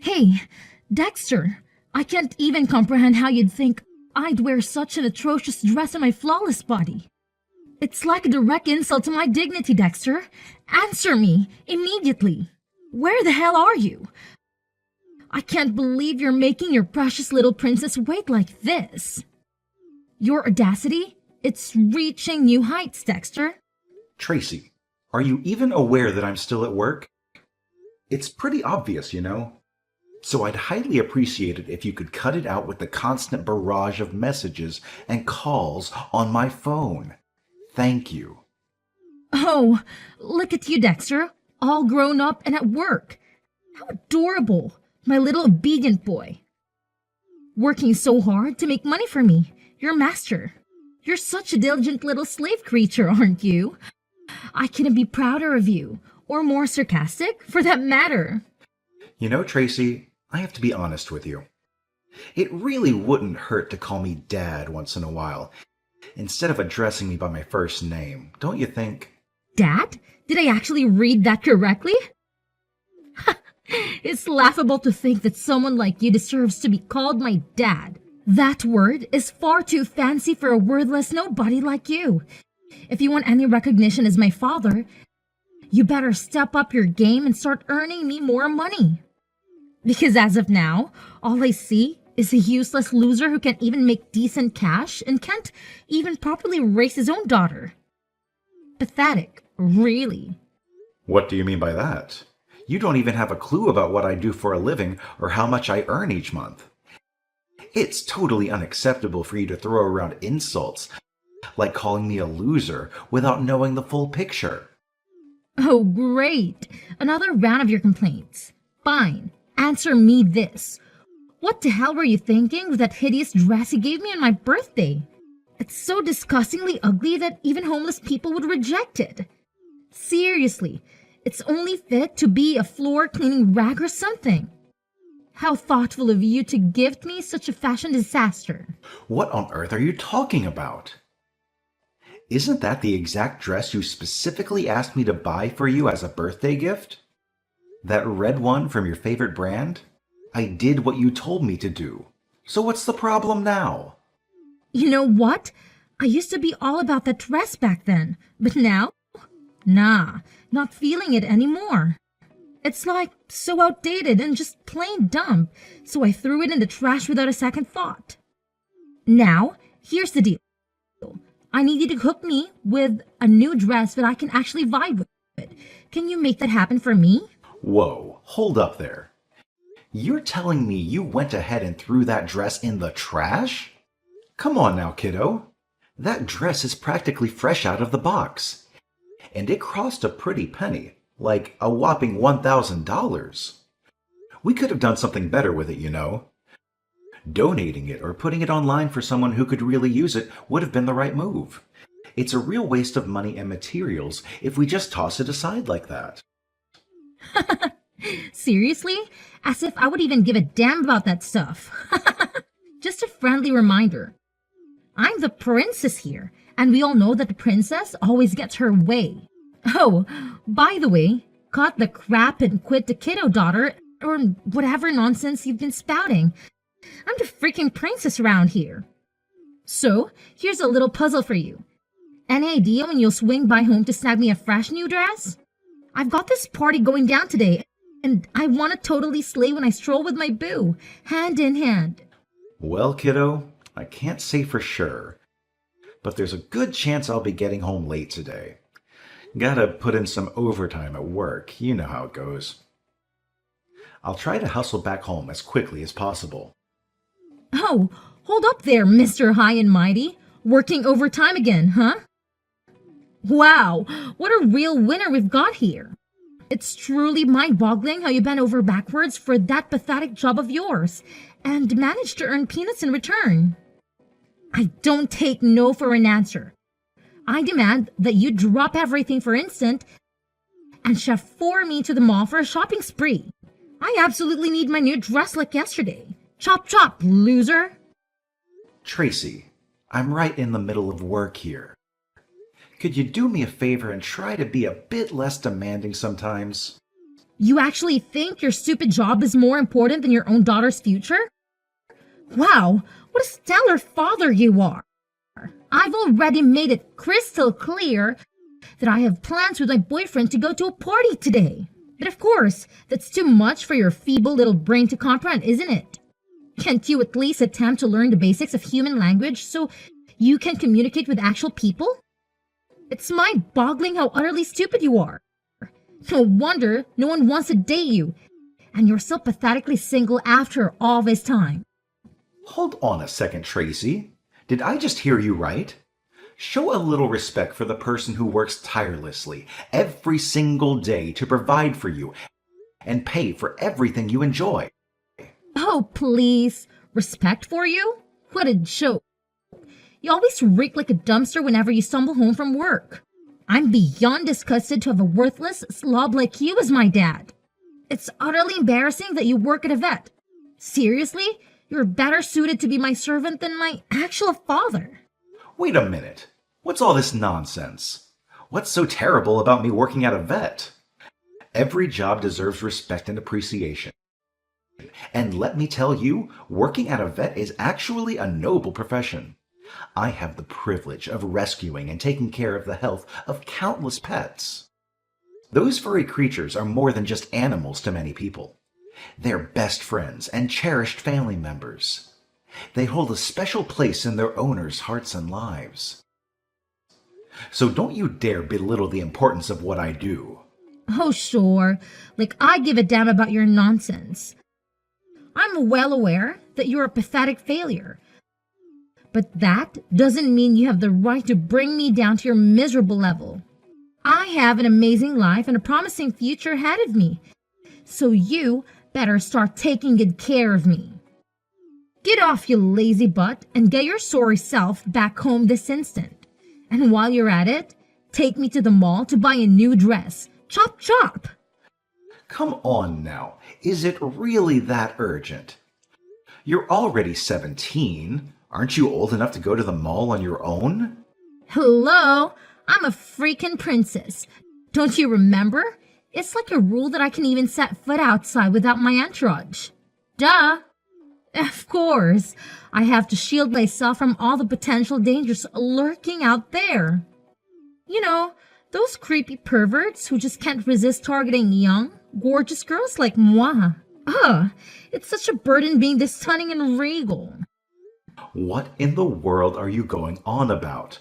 Hey, Dexter, I can't even comprehend how you'd think I'd wear such an atrocious dress on my flawless body. It's like a direct insult to my dignity, Dexter. Answer me, immediately. Where the hell are you? I can't believe you're making your precious little princess wait like this. Your audacity? It's reaching new heights, Dexter. Tracy, are you even aware that I'm still at work? It's pretty obvious, you know. So I'd highly appreciate it if you could cut it out with the constant barrage of messages and calls on my phone. Thank you. Oh, look at you, Dexter, all grown up and at work. How adorable, my little obedient boy. Working so hard to make money for me, your master. You're such a diligent little slave creature, aren't you? I couldn't be prouder of you, or more sarcastic, for that matter. You know, Tracy, I have to be honest with you. It really wouldn't hurt to call me Dad once in a while, instead of addressing me by my first name, don't you think? Dad? Did I actually read that correctly? It's laughable to think that someone like you deserves to be called my dad. That word is far too fancy for a wordless nobody like you. If you want any recognition as my father, you better step up your game and start earning me more money. Because as of now, all I see is a useless loser who can't even make decent cash and can't even properly raise his own daughter. Pathetic, really. What do you mean by that? You don't even have a clue about what I do for a living or how much I earn each month. It's totally unacceptable for you to throw around insults, like calling me a loser, without knowing the full picture. Oh, great. Another round of your complaints. Fine. Answer me this. What the hell were you thinking with that hideous dress you gave me on my birthday? It's so disgustingly ugly that even homeless people would reject it. Seriously, it's only fit to be a floor cleaning rag or something. How thoughtful of you to gift me such a fashion disaster. What on earth are you talking about? Isn't that the exact dress you specifically asked me to buy for you as a birthday gift? That red one from your favorite brand? I did what you told me to do. So what's the problem now? You know what? I used to be all about that dress back then, but now? Nah, not feeling it anymore. It's like so outdated and just plain dumb, so I threw it in the trash without a second thought. Now, here's the deal. I need you to hook me with a new dress that I can actually vibe with. Can you make that happen for me? Whoa, hold up there. You're telling me you went ahead and threw that dress in the trash? Come on now, kiddo. That dress is practically fresh out of the box. And it cost a pretty penny, like a whopping $1,000. We could have done something better with it, you know. Donating it or putting it online for someone who could really use it would have been the right move. It's a real waste of money and materials if we just toss it aside like that. Seriously? As if I would even give a damn about that stuff. Just a friendly reminder. I'm the princess here, and we all know that the princess always gets her way. Oh, by the way, cut the crap and quit the kiddo daughter, or whatever nonsense you've been spouting. I'm the freaking princess around here. So, here's a little puzzle for you. Any idea when you'll swing by home to snag me a fresh new dress? I've got this party going down today, and I want to totally slay when I stroll with my boo, hand in hand. Well, kiddo, I can't say for sure, but there's a good chance I'll be getting home late today. Gotta put in some overtime at work, you know how it goes. I'll try to hustle back home as quickly as possible. Oh, hold up there, Mr. High and Mighty. Working overtime again, huh? Wow, what a real winner we've got here. It's truly mind-boggling how you bent over backwards for that pathetic job of yours and managed to earn peanuts in return. I don't take no for an answer. I demand that you drop everything for instant and chauffeur me to the mall for a shopping spree. I absolutely need my new dress like yesterday. Chop chop, loser. Tracy, I'm right in the middle of work here. Could you do me a favor and try to be a bit less demanding sometimes? You actually think your stupid job is more important than your own daughter's future? Wow, what a stellar father you are. I've already made it crystal clear that I have plans with my boyfriend to go to a party today. But of course, that's too much for your feeble little brain to comprehend, isn't it? Can't you at least attempt to learn the basics of human language so you can communicate with actual people? It's mind-boggling how utterly stupid you are. No wonder no one wants to date you, and you're so pathetically single after all this time. Hold on a second, Tracy. Did I just hear you right? Show a little respect for the person who works tirelessly every single day to provide for you and pay for everything you enjoy. Oh, please. Respect for you? What a joke. You always reek like a dumpster whenever you stumble home from work. I'm beyond disgusted to have a worthless slob like you as my dad. It's utterly embarrassing that you work at a vet. Seriously? You're better suited to be my servant than my actual father. Wait a minute. What's all this nonsense? What's so terrible about me working at a vet? Every job deserves respect and appreciation. And let me tell you, working at a vet is actually a noble profession. I have the privilege of rescuing and taking care of the health of countless pets. Those furry creatures are more than just animals to many people. They're best friends and cherished family members. They hold a special place in their owners' hearts and lives. So don't you dare belittle the importance of what I do. Oh, sure. Like I give a damn about your nonsense. I'm well aware that you're a pathetic failure. But that doesn't mean you have the right to bring me down to your miserable level. I have an amazing life and a promising future ahead of me. So you better start taking good care of me. Get off, you lazy butt, and get your sorry self back home this instant. And while you're at it, take me to the mall to buy a new dress. Chop chop! Come on now, is it really that urgent? You're already 17. Aren't you old enough to go to the mall on your own? Hello? I'm a freaking princess. Don't you remember? It's like a rule that I can even set foot outside without my entourage. Duh! Of course, I have to shield myself from all the potential dangers lurking out there. You know, those creepy perverts who just can't resist targeting young, gorgeous girls like moi. Ugh, it's such a burden being this stunning and regal. What in the world are you going on about?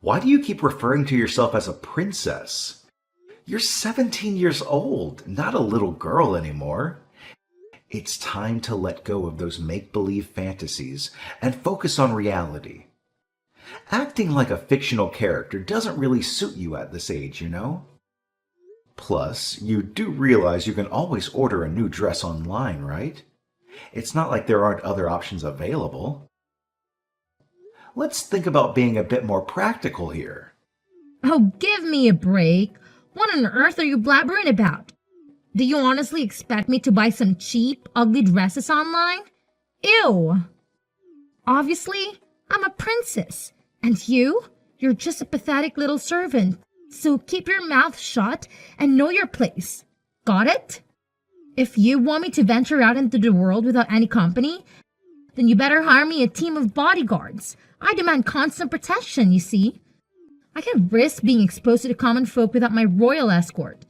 Why do you keep referring to yourself as a princess? You're 17 years old, not a little girl anymore. It's time to let go of those make-believe fantasies and focus on reality. Acting like a fictional character doesn't really suit you at this age, you know? Plus, you do realize you can always order a new dress online, right? It's not like there aren't other options available. Let's think about being a bit more practical here. Oh, give me a break. What on earth are you blabbering about? Do you honestly expect me to buy some cheap, ugly dresses online? Ew! Obviously, I'm a princess. And you're just a pathetic little servant. So keep your mouth shut and know your place. Got it? If you want me to venture out into the world without any company, then you better hire me a team of bodyguards. I demand constant protection, you see. I can't risk being exposed to the common folk without my royal escort.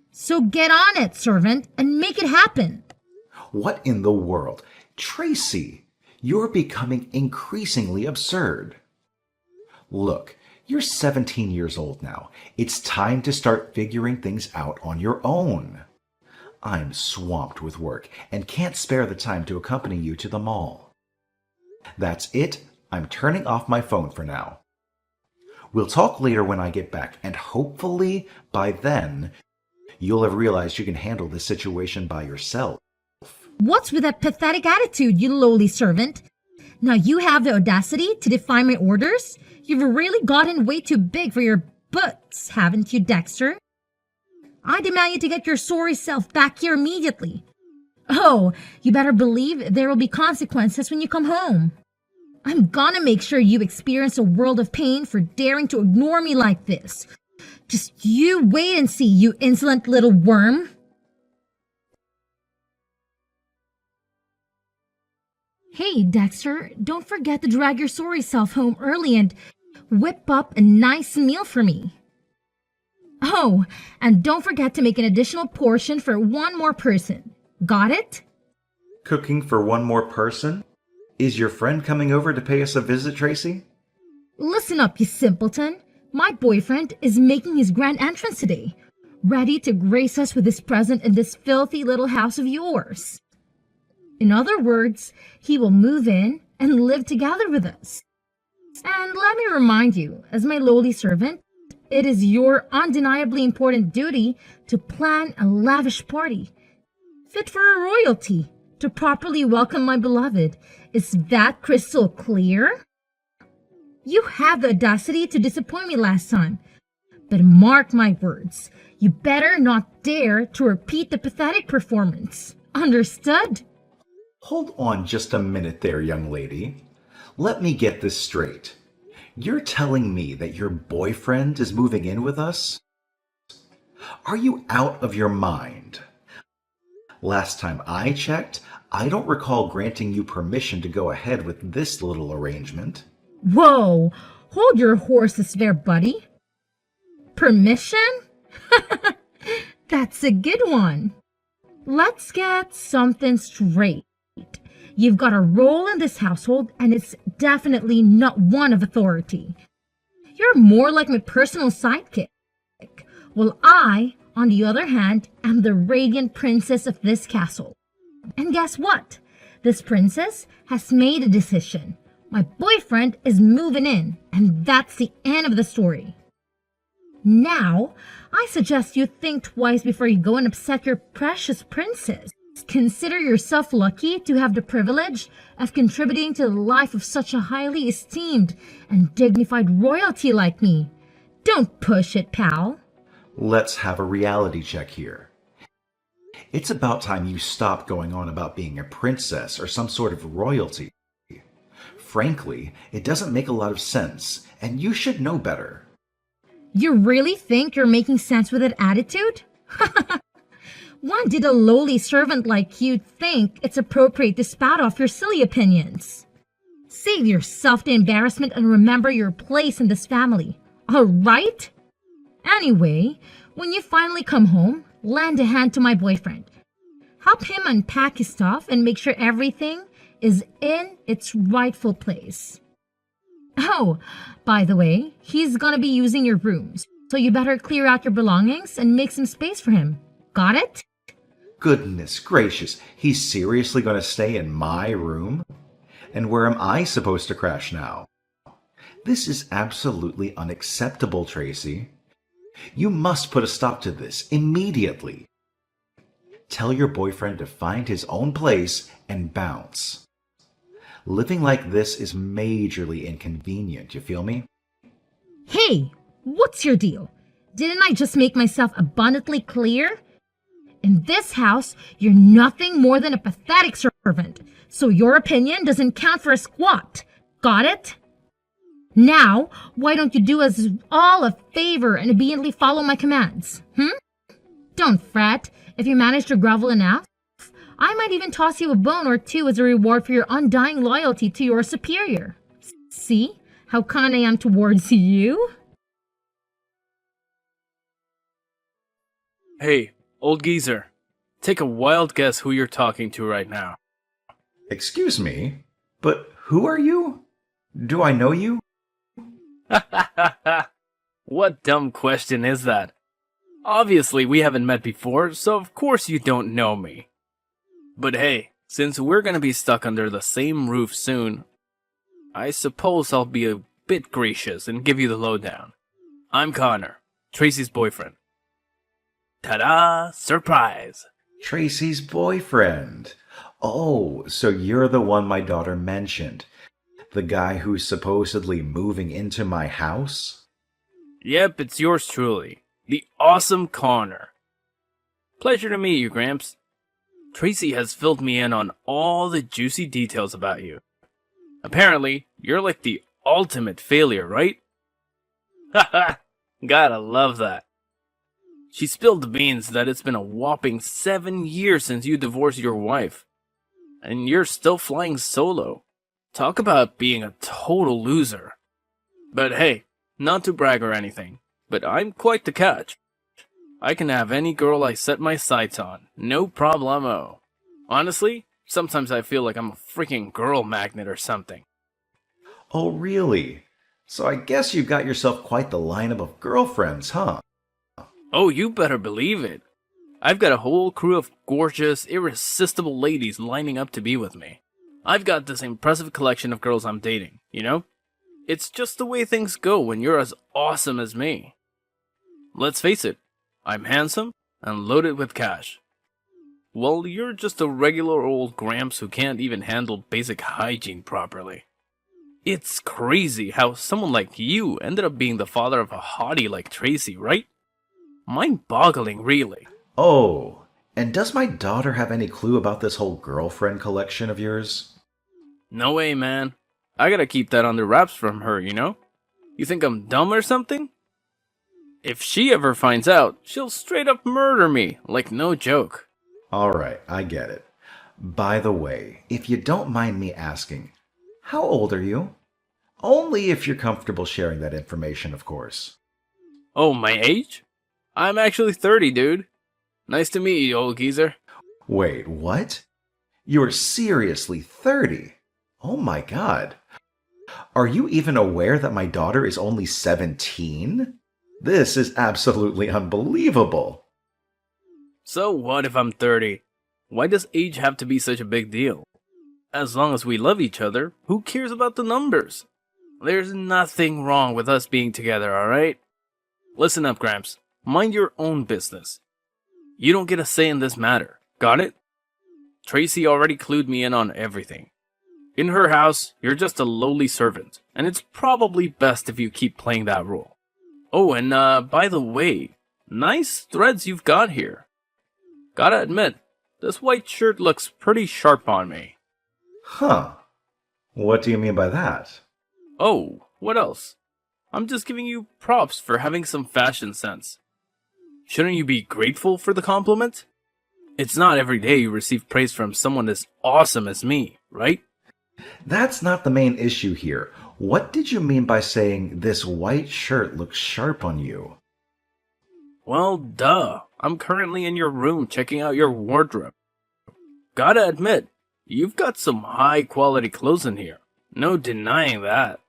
So get on it, servant, and make it happen. What in the world? Tracy, you're becoming increasingly absurd. Look, you're 17 years old now. It's time to start figuring things out on your own. I'm swamped with work and can't spare the time to accompany you to the mall. That's it. I'm turning off my phone for now. We'll talk later when I get back, and hopefully by then, you'll have realized you can handle this situation by yourself. What's with that pathetic attitude, you lowly servant? Now you have the audacity to defy my orders? You've really gotten way too big for your boots, haven't you, Dexter? I demand you to get your sorry self back here immediately. Oh, you better believe there will be consequences when you come home. I'm gonna make sure you experience a world of pain for daring to ignore me like this. Just you wait and see, you insolent little worm. Hey, Dexter, don't forget to drag your sorry self home early and whip up a nice meal for me. Oh, and don't forget to make an additional portion for one more person. Got it? Cooking for one more person? Is your friend coming over to pay us a visit, Tracy? Listen up, you simpleton. My boyfriend is making his grand entrance today, ready to grace us with his presence in this filthy little house of yours. In other words, he will move in and live together with us. And let me remind you, as my lowly servant, it is your undeniably important duty to plan a lavish party, fit for a royalty, to properly welcome my beloved. Is that crystal clear? You had the audacity to disappoint me last time, but mark my words, you better not dare to repeat the pathetic performance. Understood? Hold on just a minute there, young lady. Let me get this straight. You're telling me that your boyfriend is moving in with us? Are you out of your mind? Last time I checked, I don't recall granting you permission to go ahead with this little arrangement. Whoa, hold your horses there, buddy. Permission? That's a good one. Let's get something straight. You've got a role in this household, and it's definitely not one of authority. You're more like my personal sidekick. While I, on the other hand, am the radiant princess of this castle. And guess what? This princess has made a decision. My boyfriend is moving in, and that's the end of the story. Now, I suggest you think twice before you go and upset your precious princess. Consider yourself lucky to have the privilege of contributing to the life of such a highly esteemed and dignified royalty like me. Don't push it, pal. Let's have a reality check here. It's about time you stop going on about being a princess or some sort of royalty. Frankly, it doesn't make a lot of sense, and you should know better. You really think you're making sense with that attitude? Why did a lowly servant like you think it's appropriate to spout off your silly opinions? Save yourself the embarrassment and remember your place in this family, all right? Anyway, when you finally come home, lend a hand to my boyfriend. Help him unpack his stuff and make sure everything is in its rightful place. Oh, by the way, he's gonna be using your rooms, so you better clear out your belongings and make some space for him. Got it? Goodness gracious, he's seriously going to stay in my room? And where am I supposed to crash now? This is absolutely unacceptable, Tracy. You must put a stop to this immediately. Tell your boyfriend to find his own place and bounce. Living like this is majorly inconvenient, you feel me? Hey, what's your deal? Didn't I just make myself abundantly clear? In this house, you're nothing more than a pathetic servant, so your opinion doesn't count for a squat. Got it? Now, why don't you do us all a favor and obediently follow my commands? Don't fret. If you manage to grovel enough, I might even toss you a bone or two as a reward for your undying loyalty to your superior. See how kind I am towards you? Hey, old geezer, take a wild guess who you're talking to right now. Excuse me, but who are you? Do I know you? What dumb question is that? Obviously, we haven't met before, so of course you don't know me. But hey, since we're gonna be stuck under the same roof soon, I suppose I'll be a bit gracious and give you the lowdown. I'm Connor, Tracy's boyfriend. Ta-da! Surprise! Tracy's boyfriend. Oh, so you're the one my daughter mentioned. The guy who's supposedly moving into my house? Yep, it's yours truly, the awesome Connor. Pleasure to meet you, Gramps. Tracy has filled me in on all the juicy details about you. Apparently, you're like the ultimate failure, right? Haha, gotta love that. She spilled the beans that it's been a whopping 7 years since you divorced your wife. And you're still flying solo. Talk about being a total loser. But hey, not to brag or anything, but I'm quite the catch. I can have any girl I set my sights on, no problemo. Honestly, sometimes I feel like I'm a freaking girl magnet or something. Oh, really? So I guess you've got yourself quite the lineup of girlfriends, huh? Oh, you better believe it. I've got a whole crew of gorgeous, irresistible ladies lining up to be with me. I've got this impressive collection of girls I'm dating, you know? It's just the way things go when you're as awesome as me. Let's face it, I'm handsome and loaded with cash. Well, you're just a regular old Gramps who can't even handle basic hygiene properly. It's crazy how someone like you ended up being the father of a hottie like Tracy, right? Mind-boggling, really. Oh, and does my daughter have any clue about this whole girlfriend collection of yours? No way, man. I gotta keep that under wraps from her, you know? You think I'm dumb or something? If she ever finds out, she'll straight up murder me, like no joke. Alright, I get it. By the way, if you don't mind me asking, how old are you? Only if you're comfortable sharing that information, of course. Oh, my age? I'm actually 30, dude. Nice to meet you, old geezer. Wait, what? You're seriously 30? Oh my god. Are you even aware that my daughter is only 17? This is absolutely unbelievable. So what if I'm 30? Why does age have to be such a big deal? As long as we love each other, who cares about the numbers? There's nothing wrong with us being together, alright? Listen up, Gramps. Mind your own business. You don't get a say in this matter. Got it? Tracy already clued me in on everything. In her house, you're just a lowly servant, and it's probably best if you keep playing that role. Oh, and by the way, nice threads you've got here. Gotta admit, this white shirt looks pretty sharp on me. Huh. What do you mean by that? Oh, what else? I'm just giving you props for having some fashion sense. Shouldn't you be grateful for the compliment? It's not every day you receive praise from someone as awesome as me, right? That's not the main issue here. What did you mean by saying this white shirt looks sharp on you? Well, duh. I'm currently in your room checking out your wardrobe. Gotta admit, you've got some high quality clothes in here. No denying that.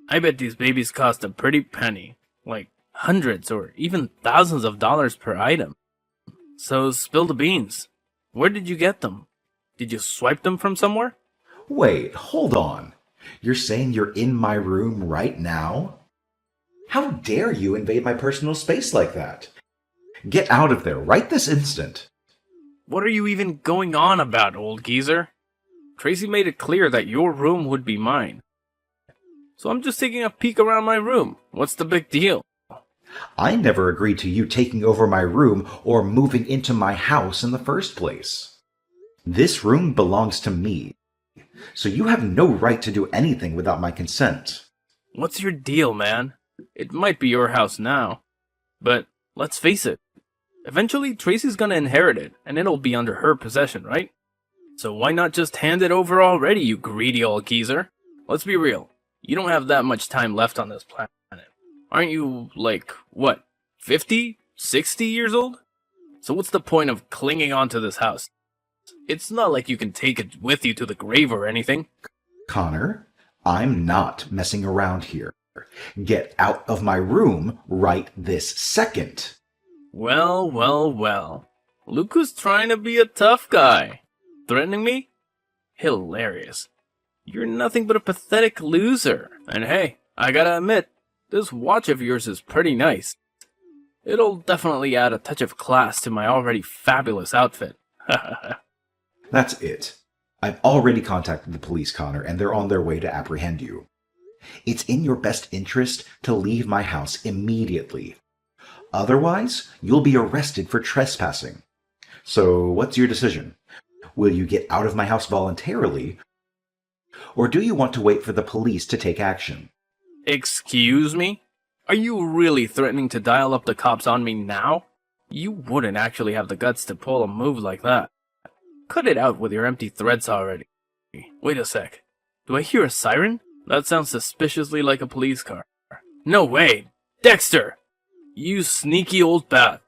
I bet these babies cost a pretty penny. Like hundreds or even thousands of dollars per item. So spill the beans. Where did you get them? Did you swipe them from somewhere? Wait, hold on. You're saying you're in my room right now? How dare you invade my personal space like that? Get out of there right this instant. What are you even going on about, old geezer? Tracy made it clear that your room would be mine. So I'm just taking a peek around my room. What's the big deal? I never agreed to you taking over my room or moving into my house in the first place. This room belongs to me, so you have no right to do anything without my consent. What's your deal, man? It might be your house now, but let's face it. Eventually, Tracy's gonna inherit it, and it'll be under her possession, right? So why not just hand it over already, you greedy old geezer? Let's be real. You don't have that much time left on this planet. Aren't you, like, what, 50, 60 years old? So what's the point of clinging on to this house? It's not like you can take it with you to the grave or anything. Connor, I'm not messing around here. Get out of my room right this second. Well, well, well. Luke was trying to be a tough guy. Threatening me? Hilarious. You're nothing but a pathetic loser. And hey, I gotta admit, this watch of yours is pretty nice. It'll definitely add a touch of class to my already fabulous outfit. That's it. I've already contacted the police, Connor, and they're on their way to apprehend you. It's in your best interest to leave my house immediately. Otherwise, you'll be arrested for trespassing. So, what's your decision? Will you get out of my house voluntarily, or do you want to wait for the police to take action? Excuse me? Are you really threatening to dial up the cops on me now? You wouldn't actually have the guts to pull a move like that. cut it out with your empty threats already. Wait a sec. Do I hear a siren? That sounds suspiciously like a police car. No way! Dexter! You sneaky old bat.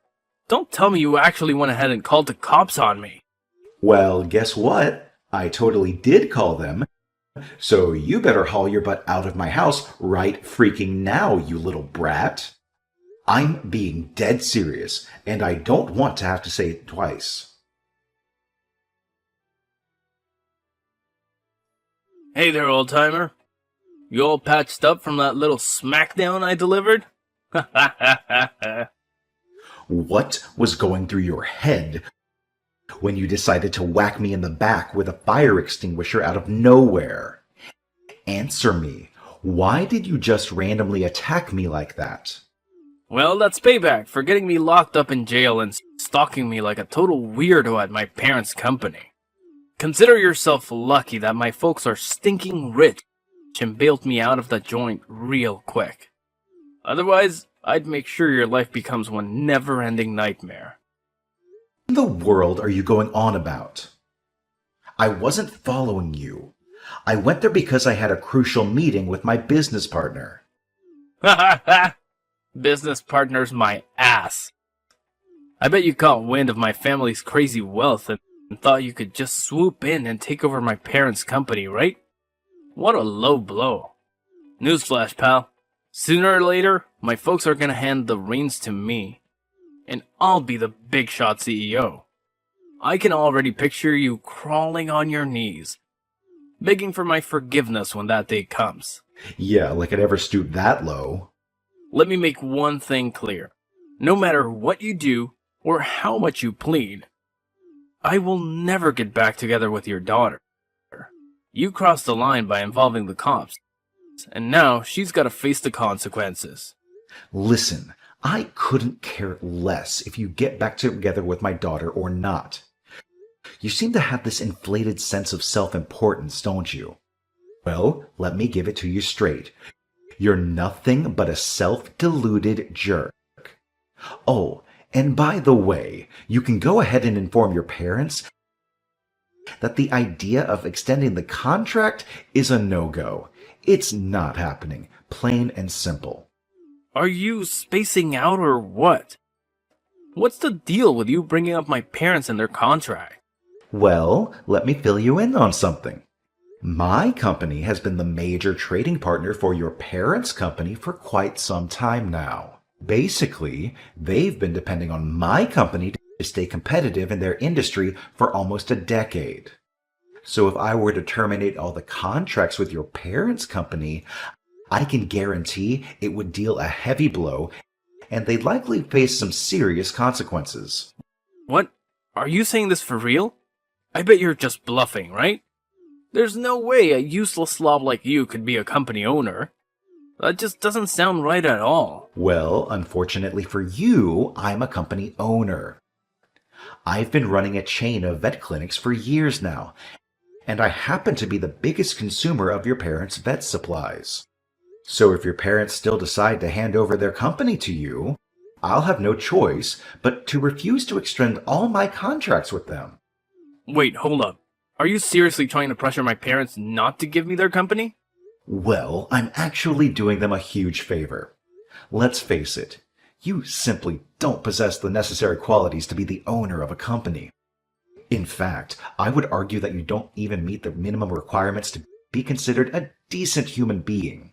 Don't tell me you actually went ahead and called the cops on me. Well, guess what? I totally did call them. So you better haul your butt out of my house right freaking now, you little brat. I'm being dead serious, and I don't want to have to say it twice. Hey there, old-timer. You all patched up from that little smackdown I delivered? Ha ha ha ha ha. What was going through your head when you decided to whack me in the back with a fire extinguisher out of nowhere? Answer me. Why did you just randomly attack me like that? Well, that's payback for getting me locked up in jail and stalking me like a total weirdo at my parents' company. Consider yourself lucky that my folks are stinking rich and bailed me out of the joint real quick. Otherwise, I'd make sure your life becomes one never-ending nightmare. What in the world are you going on about? I wasn't following you. I went there because I had a crucial meeting with my business partner. Ha ha ha! Business partner's my ass. I bet you caught wind of my family's crazy wealth and thought you could just swoop in and take over my parents' company, right? What a low blow. Newsflash, pal. Sooner or later, my folks are gonna hand the reins to me, and I'll be the big shot CEO. I can already picture you crawling on your knees, begging for my forgiveness when that day comes. Yeah, like I'd ever stoop that low. Let me make one thing clear. No matter what you do, or how much you plead, I will never get back together with your daughter. You crossed the line by involving the cops, and now she's got to face the consequences. Listen, I couldn't care less if you get back together with my daughter or not. You seem to have this inflated sense of self-importance, don't you? Well, let me give it to you straight. You're nothing but a self-deluded jerk. Oh, and by the way, you can go ahead and inform your parents that the idea of extending the contract is a no-go. It's not happening, plain and simple. Are you spacing out or what? What's the deal with you bringing up my parents and their contract? Well, let me fill you in on something. My company has been the major trading partner for your parents' company for quite some time now. Basically, they've been depending on my company to stay competitive in their industry for almost a decade. So if I were to terminate all the contracts with your parents' company, I can guarantee it would deal a heavy blow, and they'd likely face some serious consequences. What? Are you saying this for real? I bet you're just bluffing, right? There's no way a useless slob like you could be a company owner. That just doesn't sound right at all. Well, unfortunately for you, I'm a company owner. I've been running a chain of vet clinics for years now, and I happen to be the biggest consumer of your parents' vet supplies. So if your parents still decide to hand over their company to you, I'll have no choice but to refuse to extend all my contracts with them. Wait, hold up. Are you seriously trying to pressure my parents not to give me their company? Well, I'm actually doing them a huge favor. Let's face it, you simply don't possess the necessary qualities to be the owner of a company. In fact, I would argue that you don't even meet the minimum requirements to be considered a decent human being.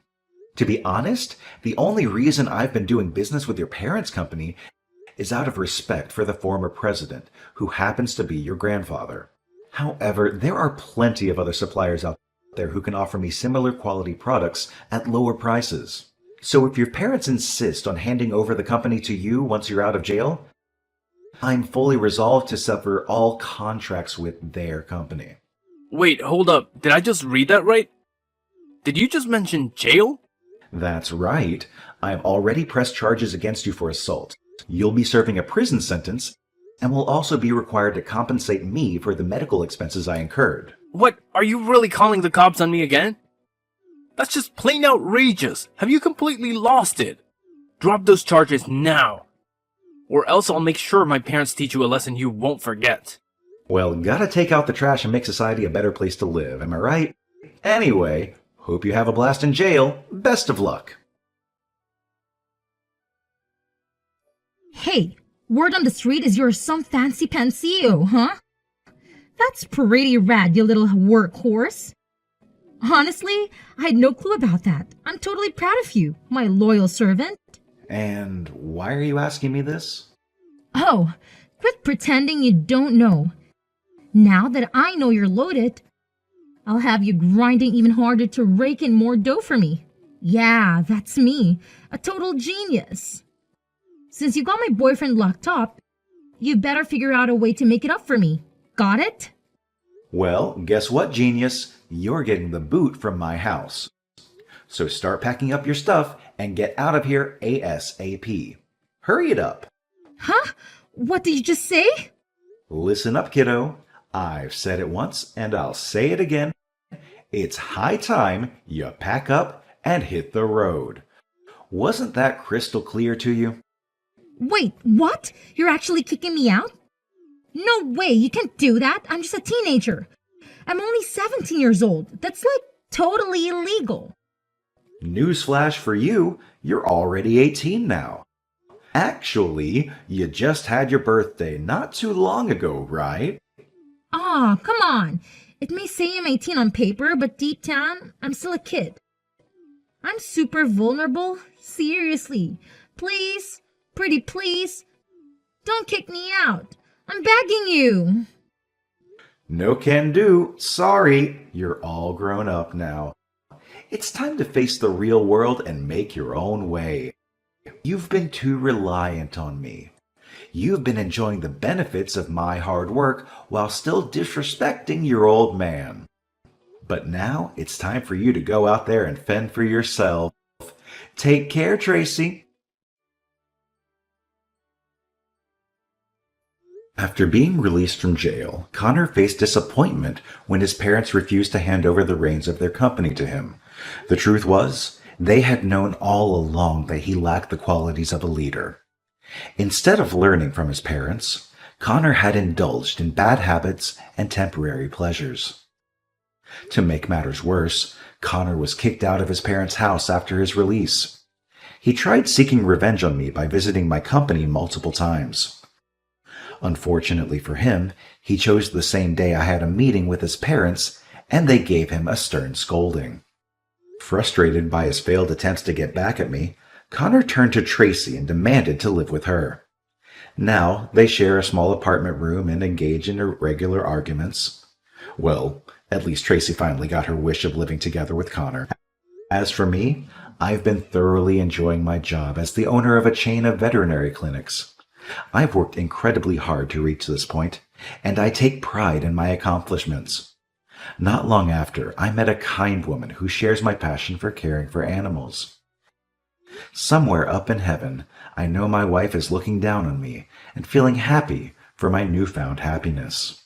To be honest, the only reason I've been doing business with your parents' company is out of respect for the former president, who happens to be your grandfather. However, there are plenty of other suppliers out there who can offer me similar quality products at lower prices. So if your parents insist on handing over the company to you once you're out of jail, I'm fully resolved to sever all contracts with their company. Wait, hold up. Did I just read that right? Did you just mention jail? That's right. I've already pressed charges against you for assault. You'll be serving a prison sentence, and will also be required to compensate me for the medical expenses I incurred. What? Are you really calling the cops on me again? That's just plain outrageous. Have you completely lost it? Drop those charges now, or else I'll make sure my parents teach you a lesson you won't forget. Well, gotta take out the trash and make society a better place to live, am I right? Anyway, hope you have a blast in jail. Best of luck. Hey, word on the street is you're some fancy pansio, huh? That's pretty rad, you little workhorse. Honestly, I had no clue about that. I'm totally proud of you, my loyal servant. And why are you asking me this? Oh, quit pretending you don't know. Now that I know you're loaded, I'll have you grinding even harder to rake in more dough for me. Yeah, that's me, a total genius. Since you got my boyfriend locked up, you better figure out a way to make it up for me. Got it? Well, guess what, genius? You're getting the boot from my house. So start packing up your stuff and get out of here ASAP. Hurry it up. Huh? What did you just say? Listen up, kiddo. I've said it once and I'll say it again. It's high time you pack up and hit the road. Wasn't that crystal clear to you? Wait, what? You're actually kicking me out? No way, you can't do that. I'm just a teenager. I'm only 17 years old. That's like totally illegal. Newsflash for you, you're already 18 now. Actually, you just had your birthday not too long ago, right? Aw, come on. It may say I'm 18 on paper, but deep down, I'm still a kid. I'm super vulnerable. Seriously. Please, pretty please, don't kick me out. I'm begging you. No can do. Sorry, you're all grown up now. It's time to face the real world and make your own way. You've been too reliant on me. You've been enjoying the benefits of my hard work while still disrespecting your old man. But now it's time for you to go out there and fend for yourself. Take care, Tracy. After being released from jail, Connor faced disappointment when his parents refused to hand over the reins of their company to him. The truth was, they had known all along that he lacked the qualities of a leader. Instead of learning from his parents, Connor had indulged in bad habits and temporary pleasures. To make matters worse, Connor was kicked out of his parents' house after his release. He tried seeking revenge on me by visiting my company multiple times. Unfortunately for him, he chose the same day I had a meeting with his parents, and they gave him a stern scolding. Frustrated by his failed attempts to get back at me, Connor turned to Tracy and demanded to live with her. Now they share a small apartment room and engage in irregular arguments. Well, at least Tracy finally got her wish of living together with Connor. As for me, I've been thoroughly enjoying my job as the owner of a chain of veterinary clinics. I've worked incredibly hard to reach this point, and I take pride in my accomplishments. Not long after, I met a kind woman who shares my passion for caring for animals. Somewhere up in heaven, I know my wife is looking down on me and feeling happy for my newfound happiness.